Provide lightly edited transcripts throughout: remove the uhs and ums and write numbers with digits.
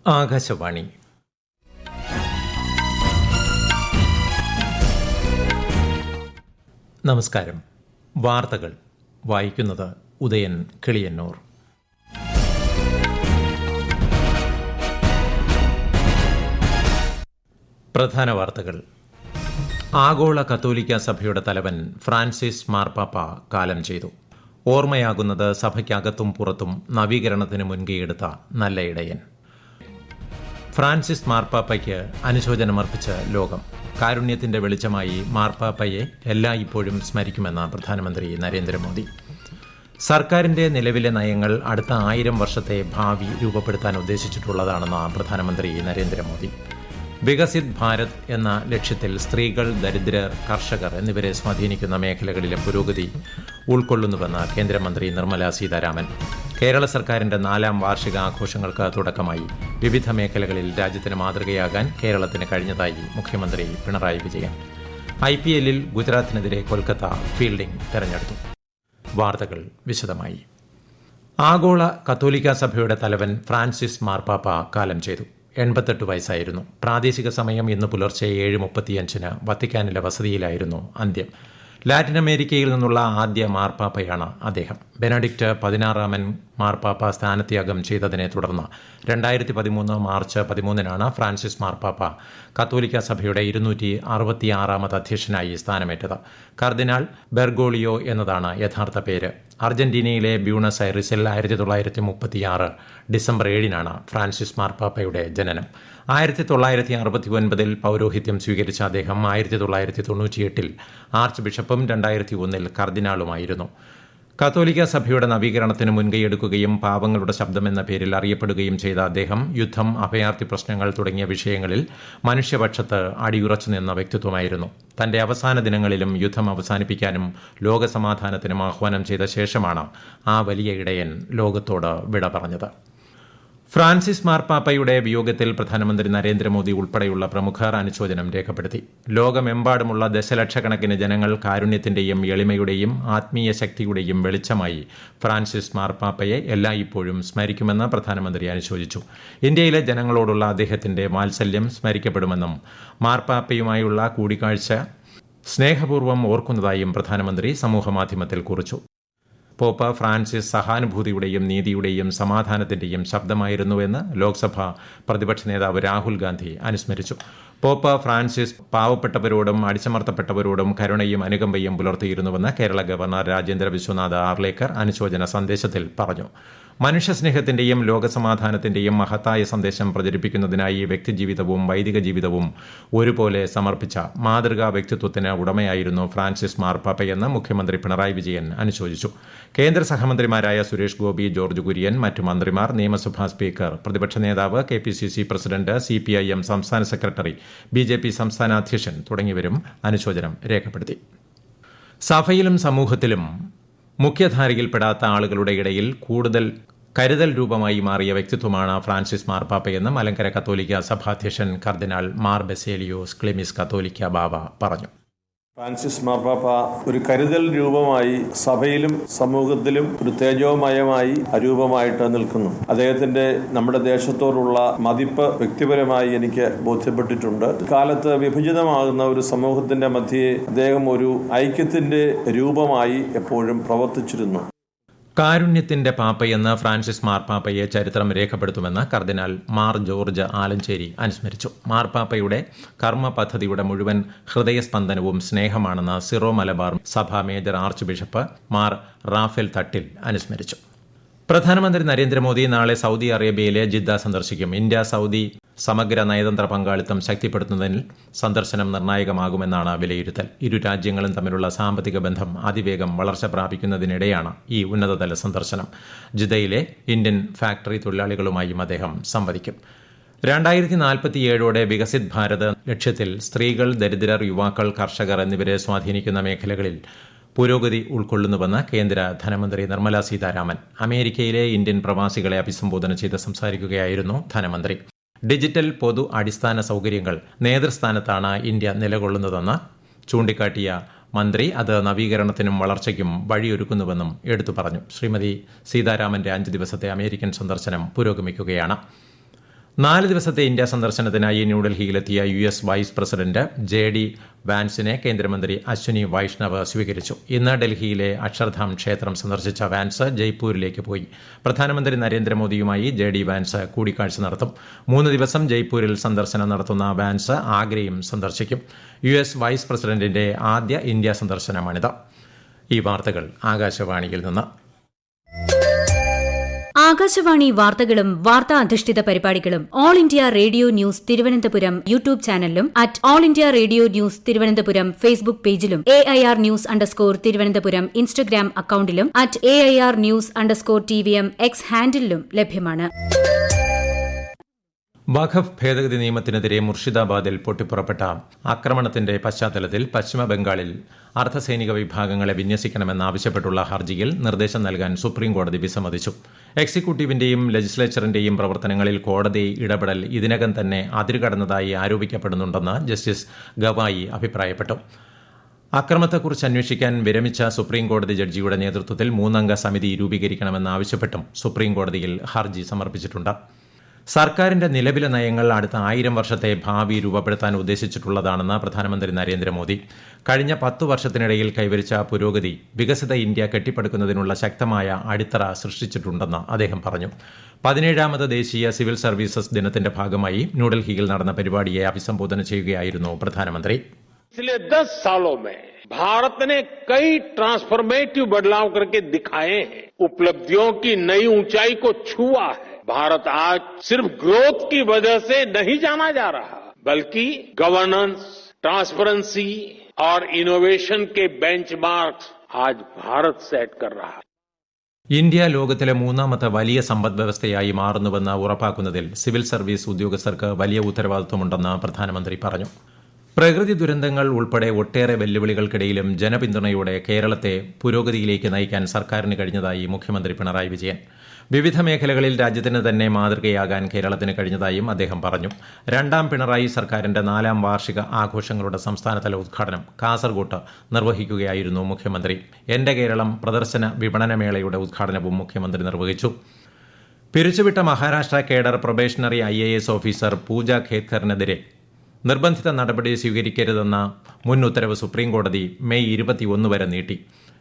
ആകാശവാണി. നമസ്കാരം. വാർത്തകൾ വായിക്കുന്നത് ഉദയൻ കിളിയന്നൂർ. പ്രധാന വാർത്തകൾ. ആഗോള കത്തോലിക്ക സഭയുടെ തലവൻ ഫ്രാൻസിസ് മാർപ്പാപ്പ കാലം ചെയ്തു. ഓർമ്മയാകുന്നത് സഭയ്ക്കകത്തും പുറത്തും നവീകരണത്തിന് മുൻകൈയെടുത്ത നല്ല ഇടയൻ. ഫ്രാൻസിസ് മാർപ്പാപ്പയ്ക്ക് അനുശോചനമർപ്പിച്ച് ലോകം. കാരുണ്യത്തിന്റെ വെളിച്ചമായി മാർപ്പാപ്പയെ എല്ലായ്പ്പോഴും സ്മരിക്കുമെന്ന് പ്രധാനമന്ത്രി നരേന്ദ്രമോദി. സർക്കാരിന്റെ നിലവിലെ നയങ്ങൾ അടുത്ത 1000 വർഷത്തെ ഭാവി രൂപപ്പെടുത്താൻ ഉദ്ദേശിച്ചിട്ടുള്ളതാണെന്ന് പ്രധാനമന്ത്രി നരേന്ദ്രമോദി. വികസിത് ഭാരത് എന്ന ലക്ഷ്യത്തിൽ സ്ത്രീകൾ, ദരിദ്രർ, കർഷകർ എന്നിവരെ സ്വാധീനിക്കുന്ന മേഖലകളിലെ പുരോഗതി ഉൾക്കൊള്ളുന്നുവെന്ന് കേന്ദ്രമന്ത്രി നിർമ്മല സീതാരാമൻ. കേരള സർക്കാരിന്റെ 4ാം വാർഷിക ആഘോഷങ്ങൾക്ക് തുടക്കമായി. വിവിധ മേഖലകളിൽ രാജ്യത്തിന് മാതൃകയാകാൻ കേരളത്തിന് കഴിഞ്ഞതായി മുഖ്യമന്ത്രി പിണറായി വിജയൻ. IPL-ൽ ഗുജറാത്തിനെതിരെ കൊൽക്കത്ത ഫീൽഡിംഗ് തെരഞ്ഞെടുത്തു. വാർത്തകൾ വിശദമായി. ആഗോള കത്തോലിക്ക സഭയുടെ തലവൻ ഫ്രാൻസിസ് മാർപ്പാപ്പ കാലം ചെയ്തു. 88 വയസ്സായിരുന്നു. പ്രാദേശിക സമയം ഇന്ന് പുലർച്ചെ 7:35 വത്തിക്കാനിലെ വസതിയിലായിരുന്നു അന്ത്യം. ലാറ്റിൻ അമേരിക്കയിൽ നിന്നുള്ള ആദ്യ മാർപ്പാപ്പയാണ് അദ്ദേഹം. ബെനഡിക്റ്റ് 16 മാർപ്പാപ്പ സ്ഥാനത്യാഗം ചെയ്തതിനെ തുടർന്ന് 2013 മാർച്ച് 13 ഫ്രാൻസിസ് മാർപ്പാപ്പ കത്തോലിക്ക സഭയുടെ 266ാമത് അധ്യക്ഷനായി സ്ഥാനമേറ്റത്. കർദിനാൾ ബെർഗോളിയോ എന്നതാണ് യഥാർത്ഥ പേര്. അർജന്റീനയിലെ ബ്യൂണസ് ഐറിസിൽ 1936 ഡിസംബർ 7 ഫ്രാൻസിസ് മാർപ്പാപ്പയുടെ ജനനം. 1969 പൗരോഹിത്യം സ്വീകരിച്ച അദ്ദേഹം 1998 ആർച്ച് ബിഷപ്പും 2001 കർദിനാളുമായിരുന്നു. കത്തോലിക്ക സഭയുടെ നവീകരണത്തിന് മുൻകൈയെടുക്കുകയും പാവങ്ങളുടെ ശബ്ദമെന്ന പേരിൽ അറിയപ്പെടുകയും ചെയ്ത അദ്ദേഹം യുദ്ധം, അഭയാർത്ഥി പ്രശ്നങ്ങൾ തുടങ്ങിയ വിഷയങ്ങളിൽ മനുഷ്യപക്ഷത്ത് അടിയുറച്ചു നിന്ന വ്യക്തിത്വമായിരുന്നു. തന്റെ അവസാന ദിനങ്ങളിലും യുദ്ധം അവസാനിപ്പിക്കാനും ലോകസമാധാനത്തിനും ആഹ്വാനം ചെയ്ത ശേഷമാണ് ആ വലിയ ഇടയൻ ലോകത്തോട് വിട പറഞ്ഞത്. ഫ്രാൻസിസ് മാർപ്പാപ്പയുടെ വിയോഗത്തിൽ പ്രധാനമന്ത്രി നരേന്ദ്രമോദി ഉൾപ്പെടെയുള്ള പ്രമുഖർ അനുശോചനം രേഖപ്പെടുത്തി. ലോകമെമ്പാടുമുള്ള ദശലക്ഷക്കണക്കിന് ജനങ്ങൾ കാരുണ്യത്തിന്റെയും എളിമയുടെയും ആത്മീയ ശക്തിയുടെയും വെളിച്ചമായി ഫ്രാൻസിസ് മാർപ്പാപ്പയെ എല്ലായ്പ്പോഴും സ്മരിക്കുമെന്ന് പ്രധാനമന്ത്രി അനുശോചിച്ചു. ഇന്ത്യയിലെ ജനങ്ങളോടുള്ള അദ്ദേഹത്തിന്റെ വാത്സല്യം സ്മരിക്കപ്പെടുമെന്നും മാർപ്പാപ്പയുമായുള്ള കൂടിക്കാഴ്ച സ്നേഹപൂർവ്വം ഓർക്കുന്നതായും പ്രധാനമന്ത്രി സമൂഹമാധ്യമത്തിൽ കുറിച്ചു. പോപ്പ് ഫ്രാൻസിസ് സഹാനുഭൂതിയുടെയും നീതിയുടെയും സമാധാനത്തിന്റെയും ശബ്ദമായിരുന്നുവെന്ന് ലോക്സഭ പ്രതിപക്ഷ നേതാവ് രാഹുൽ ഗാന്ധി അനുസ്മരിച്ചു. പോപ്പ് ഫ്രാൻസിസ് പാവപ്പെട്ടവരോടും അടിച്ചമർത്തപ്പെട്ടവരോടും കരുണയും അനുകമ്പയും പുലർത്തിയിരുന്നുവെന്ന് കേരള ഗവർണർ രാജേന്ദ്ര വിശ്വനാഥ് ആർലേക്കർ അനുശോചന സന്ദേശത്തിൽ പറഞ്ഞു. മനുഷ്യസ്നേഹത്തിന്റെയും ലോകസമാധാനത്തിന്റെയും മഹത്തായ സന്ദേശം പ്രചരിപ്പിക്കുന്നതിനായി വ്യക്തിജീവിതവും വൈദിക ജീവിതവും ഒരുപോലെ സമർപ്പിച്ച മാതൃകാ വ്യക്തിത്വത്തിന് ഉടമയായിരുന്നു ഫ്രാൻസിസ് മാർപ്പാപ്പയെന്ന് മുഖ്യമന്ത്രി പിണറായി വിജയൻ അനുശോചിച്ചു. കേന്ദ്ര സഹമന്ത്രിമാരായ സുരേഷ് ഗോപി, ജോർജ് കുര്യൻ, മറ്റു മന്ത്രിമാർ, നിയമസഭാ സ്പീക്കർ, പ്രതിപക്ഷ നേതാവ്, KPCC പ്രസിഡന്റ്, CPIM സംസ്ഥാന സെക്രട്ടറി, BJP സംസ്ഥാന അധ്യക്ഷൻ തുടങ്ങിയവരും അനുശോചനം രേഖപ്പെടുത്തി. സഭയിലും സമൂഹത്തിലും മുഖ്യധാരയിൽപ്പെടാത്ത ആളുകളുടെ ഇടയിൽ കൂടുതൽ കരുതൽ രൂപമായി മാറിയ വ്യക്തിത്വമാണ് ഫ്രാൻസിസ് മാർപ്പാപ്പയെന്ന് മലങ്കര കത്തോലിക്ക സഭാധ്യക്ഷൻ കർദിനാൾ മാർ ബസേലിയോസ് ക്ലിമിസ് കത്തോലിക്ക ബാവ പറഞ്ഞു. ഫ്രാൻസിസ് മാർപ്പാപ്പ ഒരു കരുതൽ രൂപമായി സഭയിലും സമൂഹത്തിലും ഒരു തേജോമയമായി അരൂപമായിട്ട് നിൽക്കുന്നു. അദ്ദേഹത്തിന്റെ നമ്മുടെ ദേശത്തോടുള്ള മതിപ്പ് വ്യക്തിപരമായി എനിക്ക് ബോധ്യപ്പെട്ടിട്ടുണ്ട്. കാലത്ത് വിഭജിതമാകുന്ന ഒരു സമൂഹത്തിന്റെ മധ്യേ അദ്ദേഹം ഒരു ഐക്യത്തിന്റെ രൂപമായി എപ്പോഴും പ്രവർത്തിച്ചിരുന്നു. കാരുണ്യത്തിന്റെ പാപ്പയെന്ന് ഫ്രാൻസിസ് മാർപ്പാപ്പയെ ചരിത്രം രേഖപ്പെടുത്തുമെന്ന് കർദിനാൾ മാർ ജോർജ് ആലഞ്ചേരി അനുസ്മരിച്ചു. മാർപ്പാപ്പയുടെ കർമ്മ പദ്ധതിയുടെ മുഴുവൻ ഹൃദയസ്പന്ദനവും സ്നേഹമാണെന്ന് Syro Malabar Sabha major archbishop Mar Raphael Thattil അനുസ്മരിച്ചു. പ്രധാനമന്ത്രി നരേന്ദ്രമോദി നാളെ സൗദി അറേബ്യയിലെ ജിദ്ദ സന്ദർശിക്കും. ഇന്ത്യ സൗദി സമഗ്ര നയതന്ത്ര പങ്കാളിത്തം ശക്തിപ്പെടുത്തുന്നതിൽ സന്ദർശനം നിർണായകമാകുമെന്നാണ് വിലയിരുത്തൽ. ഇരു രാജ്യങ്ങളും തമ്മിലുള്ള സാമ്പത്തിക ബന്ധം അതിവേഗം വളർച്ച പ്രാപിക്കുന്നതിനിടെയാണ് ഈ ഉന്നതതല സന്ദർശനം. ജിദ്ദയിലെ ഇന്ത്യൻ ഫാക്ടറി തൊഴിലാളികളുമായും അദ്ദേഹം സംവദിക്കും. 2047 വികസിത് ഭാരത് ലക്ഷ്യത്തിൽ സ്ത്രീകൾ, ദരിദ്രർ, യുവാക്കൾ, കർഷകർ എന്നിവരെ സ്വാധീനിക്കുന്ന മേഖലകളിൽ പുരോഗതി ഉൾക്കൊള്ളുന്നുവെന്ന് കേന്ദ്ര ധനമന്ത്രി നിർമ്മല സീതാരാമൻ. അമേരിക്കയിലെ ഇന്ത്യൻ പ്രവാസികളെ അഭിസംബോധന ചെയ്ത് സംസാരിക്കുകയായിരുന്നു ധനമന്ത്രി. ഡിജിറ്റൽ പൊതു അടിസ്ഥാന സൗകര്യങ്ങൾ നേതൃസ്ഥാനത്താണ് ഇന്ത്യ നിലകൊള്ളുന്നതെന്ന് ചൂണ്ടിക്കാട്ടിയ മന്ത്രി അത് നവീകരണത്തിനും വളർച്ചയ്ക്കും വഴിയൊരുക്കുന്നുവെന്നും എടുത്തു പറഞ്ഞു. ശ്രീമതി സീതാരാമന്റെ 5 ദിവസത്തെ അമേരിക്കൻ സന്ദർശനം പുരോഗമിക്കുകയാണ്. 4 ദിവസത്തെ ഇന്ത്യ സന്ദർശനത്തിനായി ന്യൂഡൽഹിയിലെത്തിയ US വൈസ് പ്രസിഡന്റ് JD വാൻസിനെ കേന്ദ്രമന്ത്രി അശ്വിനി വൈഷ്ണവ് സ്വീകരിച്ചു. ഇന്ന് ഡൽഹിയിലെ അക്ഷർധാം ക്ഷേത്രം സന്ദർശിച്ച വാൻസ് ജയ്പൂരിലേക്ക് പോയി. പ്രധാനമന്ത്രി നരേന്ദ്രമോദിയുമായി JD വാൻസ് കൂടിക്കാഴ്ച നടത്തും. 3 ദിവസം ജയ്പൂരിൽ സന്ദർശനം നടത്തുന്ന വാൻസ് ആഗ്രയും സന്ദർശിക്കും. US വൈസ് പ്രസിഡന്റിന്റെ ആദ്യ ഇന്ത്യ സന്ദർശനമാണിത്. ഈ വാർത്തകൾ ആകാശവാണിയിൽ നിന്ന്. ആകാശവാണി വാർത്തകളും വാർത്താ അധിഷ്ഠിത പരിപാടികളും all India radio news Thiruvananthapuram YouTube ചാനലിലും @all India radio news Thiruvananthapuram Facebook പേജിലും AIR ന്യൂസ് _ ഇൻസ്റ്റഗ്രാം അക്കൌണ്ടിലും @AIR ന്യൂസ് _ TVM X ഹാൻഡിലും ലഭ്യമാണ്. വഖഫ് ഭേദഗതി നിയമത്തിനെതിരെ മുർഷിദാബാദിൽ പൊട്ടിപ്പുറപ്പെട്ട ആക്രമണത്തിന്റെ പശ്ചാത്തലത്തിൽ പശ്ചിമബംഗാളിൽ അർദ്ധസൈനിക വിഭാഗങ്ങളെ വിന്യസിക്കണമെന്നാവശ്യപ്പെട്ടുള്ള ഹർജിയിൽ നിർദ്ദേശം നൽകാൻ സുപ്രീംകോടതി വിസമ്മതിച്ചു. എക്സിക്യൂട്ടീവിന്റെയും ലെജിസ്ലേച്ചറിന്റെയും പ്രവർത്തനങ്ങളിൽ കോടതി ഇടപെടൽ ഇതിനകം തന്നെ അതിരുകടന്നതായി ആരോപിക്കപ്പെടുന്നുണ്ടെന്ന് ജസ്റ്റിസ് ഗവായി അഭിപ്രായപ്പെട്ടു. അക്രമത്തെക്കുറിച്ച് അന്വേഷിക്കാൻ വിരമിച്ച സുപ്രീംകോടതി ജഡ്ജിയുടെ നേതൃത്വത്തിൽ 3-അംഗ സമിതി രൂപീകരിക്കണമെന്നാവശ്യപ്പെട്ടും സുപ്രീംകോടതിയിൽ ഹർജി സമർപ്പിച്ചിട്ടുണ്ട്. സർക്കാരിന്റെ നിലവിലെ നയങ്ങൾ അടുത്ത 1000 വർഷത്തെ ഭാവി രൂപപ്പെടുത്താൻ ഉദ്ദേശിച്ചിട്ടുള്ളതാണെന്ന് പ്രധാനമന്ത്രി നരേന്ദ്രമോദി. കഴിഞ്ഞ 10 വർഷത്തിനിടയിൽ കൈവരിച്ച പുരോഗതി വികസിത ഇന്ത്യ കെട്ടിപ്പടുക്കുന്നതിനുള്ള ശക്തമായ അടിത്തറ സൃഷ്ടിച്ചിട്ടുണ്ടെന്ന് അദ്ദേഹം പറഞ്ഞു. 17ാമത് ദേശീയ സിവിൽ സർവീസസ് ദിനത്തിന്റെ ഭാഗമായി ന്യൂഡൽഹിയിൽ നടന്ന പരിപാടിയെ അഭിസംബോധന ചെയ്യുകയായിരുന്നു പ്രധാനമന്ത്രി. पिछले 10 सालों में भारत ने कई ट्रांसफॉर्मेटिव बदलाव करके दिखाए हैं. उपलब्धियों की नई ऊंचाई को छुआ है. भारत आज सिर्फ ग्रोथ की वजह से नहीं जाना जा रहा, बल्कि गवर्नेंस, ट्रांसपेरेंसी और इनोवेशन के बेंचमार्क्स आज भारत सेट कर रहा है. ഇന്ത്യ ലോകത്തിലെ 3ാമത്തെ വലിയ സമ്പദ്വ്യവസ്ഥയായി മാറുന്നുവെന്ന് ഉറപ്പാക്കുന്നതിൽ സിവിൽ സർവീസ് ഉദ്യോഗസ്ഥർക്ക് വലിയ ഉത്തരവാദിത്വമുണ്ടെന്ന് പ്രധാനമന്ത്രി പറഞ്ഞു. പ്രകൃതി ദുരന്തങ്ങൾ ഉൾപ്പെടെ ഒട്ടേറെ വെല്ലുവിളികൾക്കിടയിലും ജനപിന്തുണയോടെ കേരളത്തെ പുരോഗതിയിലേക്ക് നയിക്കാൻ സർക്കാരിന് കഴിഞ്ഞതായി മുഖ്യമന്ത്രി പിണറായി വിജയൻ. വിവിധ മേഖലകളിൽ രാജ്യത്തിന് തന്നെ മാതൃകയാകാൻ കേരളത്തിന് കഴിഞ്ഞതായും അദ്ദേഹം പറഞ്ഞു. 2ാം പിണറായി സർക്കാരിന്റെ 4ാം വാർഷിക ആഘോഷങ്ങളുടെ സംസ്ഥാനതല ഉദ്ഘാടനം കാസർകോട്ട് നിർവഹിക്കുകയായിരുന്നു മുഖ്യമന്ത്രി. എന്റെ കേരളം പ്രദർശന വിപണനമേളയുടെ ഉദ്ഘാടനവും മുഖ്യമന്ത്രി നിർവഹിച്ചു. പിരിച്ചുവിട്ട Maharashtra cadre probationary IAS officer Pooja ഖേത്കറിനെതിരെ നിർബന്ധിത നടപടി സ്വീകരിക്കരുതെന്ന മുൻ ഉത്തരവ് സുപ്രീംകോടതി മെയ് 21 വരെ നീട്ടി.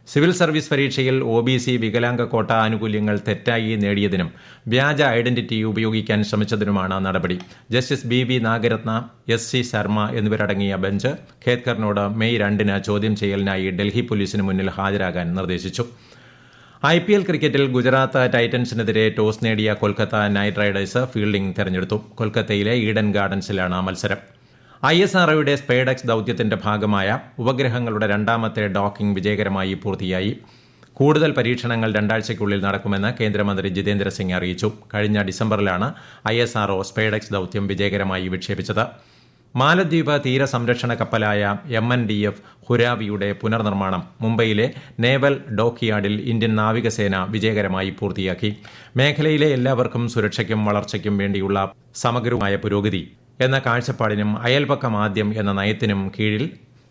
സിവിൽ സർവീസ് പരീക്ഷയിൽ OBC വികലാംഗ കോട്ട ആനുകൂല്യങ്ങൾ തെറ്റായി നേടിയതിനും വ്യാജ ഐഡന്റിറ്റി ഉപയോഗിക്കാൻ ശ്രമിച്ചതിനുമാണ് നടപടി. Justice BV Nagarathna, SC Sharma എന്നിവരടങ്ങിയ ബെഞ്ച് ഖേത്കറിനോട് മെയ് 2 ചോദ്യം ചെയ്യലിനായി ഡൽഹി പോലീസിന് മുന്നിൽ ഹാജരാകാൻ നിർദ്ദേശിച്ചു. IPL ക്രിക്കറ്റിൽ ഗുജറാത്ത് ടൈറ്റൻസിനെതിരെ ടോസ് നേടിയ കൊൽക്കത്ത നൈറ്റ് റൈഡേഴ്സ് ഫീൽഡിംഗ് തെരഞ്ഞെടുത്തു. കൊൽക്കത്തയിലെ ഈഡൻ ഗാർഡൻസിലാണ് മത്സരം. ISROയുടെ സ്പേഡെക്സ് ദൌത്യത്തിന്റെ ഭാഗമായ ഉപഗ്രഹങ്ങളുടെ 2ാമത്തെ ഡോക്കിംഗ് വിജയകരമായി പൂർത്തിയായി. കൂടുതൽ പരീക്ഷണങ്ങൾ 2 ആഴ്ചയ്ക്കുള്ളിൽ നടക്കുമെന്ന് കേന്ദ്രമന്ത്രി ജിതേന്ദ്ര സിംഗ് അറിയിച്ചു. കഴിഞ്ഞ ഡിസംബറിലാണ് ISRO സ്പേഡെക്സ് ദൌത്യം വിജയകരമായി വിക്ഷേപിച്ചത്. മാലദ്വീപ് തീരസംരക്ഷണ കപ്പലായ MNDF ഹുരാവിയുടെ പുനർനിർമ്മാണം മുംബൈയിലെ നേവൽ ഡോക്യാർഡിൽ ഇന്ത്യൻ നാവികസേന വിജയകരമായി പൂർത്തിയാക്കി. മേഖലയിലെ എല്ലാവർക്കും സുരക്ഷയ്ക്കും വളർച്ചയ്ക്കും വേണ്ടിയുള്ള സമഗ്രമായ പുരോഗതി എന്ന കാഴ്ചപ്പാടിനും അയൽപക്കം ആദ്യം എന്ന നയത്തിനും കീഴിൽ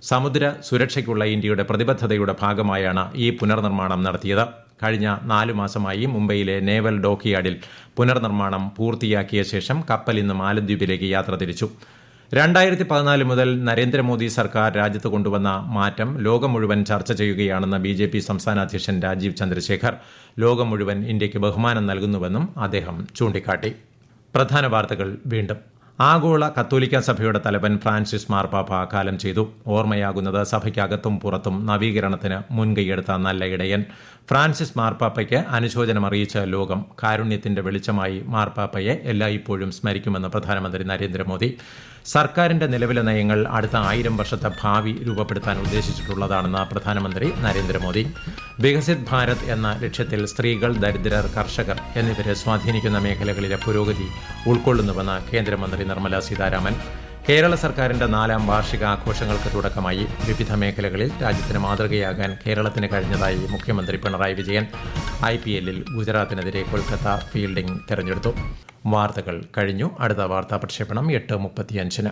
സമുദ്ര സുരക്ഷയ്ക്കുള്ള ഇന്ത്യയുടെ പ്രതിബദ്ധതയുടെ ഭാഗമായാണ് ഈ പുനർനിർമ്മാണം നടത്തിയത്. കഴിഞ്ഞ 4 മാസമായി മുംബൈയിലെ നേവൽ ഡോക്യാർഡിൽ പുനർനിർമ്മാണം പൂർത്തിയാക്കിയ ശേഷം കപ്പൽ ഇന്ന് മാലദ്വീപിലേക്ക് യാത്ര തിരിച്ചു. 2014 മുതൽ നരേന്ദ്രമോദി സർക്കാർ രാജ്യത്ത് കൊണ്ടുവന്ന മാറ്റം ലോകം മുഴുവൻ ചർച്ച ചെയ്യുകയാണെന്ന് BJP സംസ്ഥാന അധ്യക്ഷൻ രാജീവ് ചന്ദ്രശേഖർ. ലോകം മുഴുവൻ ഇന്ത്യയ്ക്ക് ബഹുമാനം നൽകുന്നുവെന്നും അദ്ദേഹം ചൂണ്ടിക്കാട്ടി. പ്രധാന വാർത്തകൾ വീണ്ടും. ആഗോള കത്തോലിക്ക സഭയുടെ തലവൻ ഫ്രാൻസിസ് മാർപ്പാപ്പ കാലം ചെയ്തു. ഓർമ്മയാകുന്നത് സഭയ്ക്കകത്തും പുറത്തും നവീകരണത്തിന് മുൻകൈയെടുത്ത നല്ല ഇടയൻ. ഫ്രാൻസിസ് മാർപ്പാപ്പയ്ക്ക് അനുശോചനം അറിയിച്ച ലോകം. കാരുണ്യത്തിന്റെ വെളിച്ചമായി മാർപ്പാപ്പയെ എല്ലായ്പ്പോഴും സ്മരിക്കുമെന്ന് പ്രധാനമന്ത്രി നരേന്ദ്രമോദി. സർക്കാരിന്റെ നിലവിലെ നയങ്ങൾ അടുത്ത 1000 വർഷത്തെ ഭാവി രൂപപ്പെടുത്താൻ ഉദ്ദേശിച്ചിട്ടുള്ളതാണെന്ന് പ്രധാനമന്ത്രി നരേന്ദ്രമോദി. വികസിത് ഭാരത് എന്ന ലക്ഷ്യത്തിൽ സ്ത്രീകൾ, ദരിദ്രർ, കർഷകർ എന്നിവരെ സ്വാധീനിക്കുന്ന മേഖലകളിലെ പുരോഗതി ഉൾക്കൊള്ളുന്നുവെന്ന് കേന്ദ്രമന്ത്രി നിർമ്മല സീതാരാമൻ. കേരള സർക്കാരിന്റെ 4ാം വാർഷിക ആഘോഷങ്ങൾക്ക് തുടക്കമായി. വിവിധ മേഖലകളിൽ രാജ്യത്തിന് മാതൃകയാകാൻ കേരളത്തിന് കഴിഞ്ഞതായി മുഖ്യമന്ത്രി പിണറായി വിജയൻ. IPLൽ ഗുജറാത്തിനെതിരെ കൊൽക്കത്ത ഫീൽഡിംഗ് തെരഞ്ഞെടുത്തു. വാർത്തകൾ കഴിഞ്ഞു. അടുത്ത വാർത്താ പ്രക്ഷേപണം 8:35.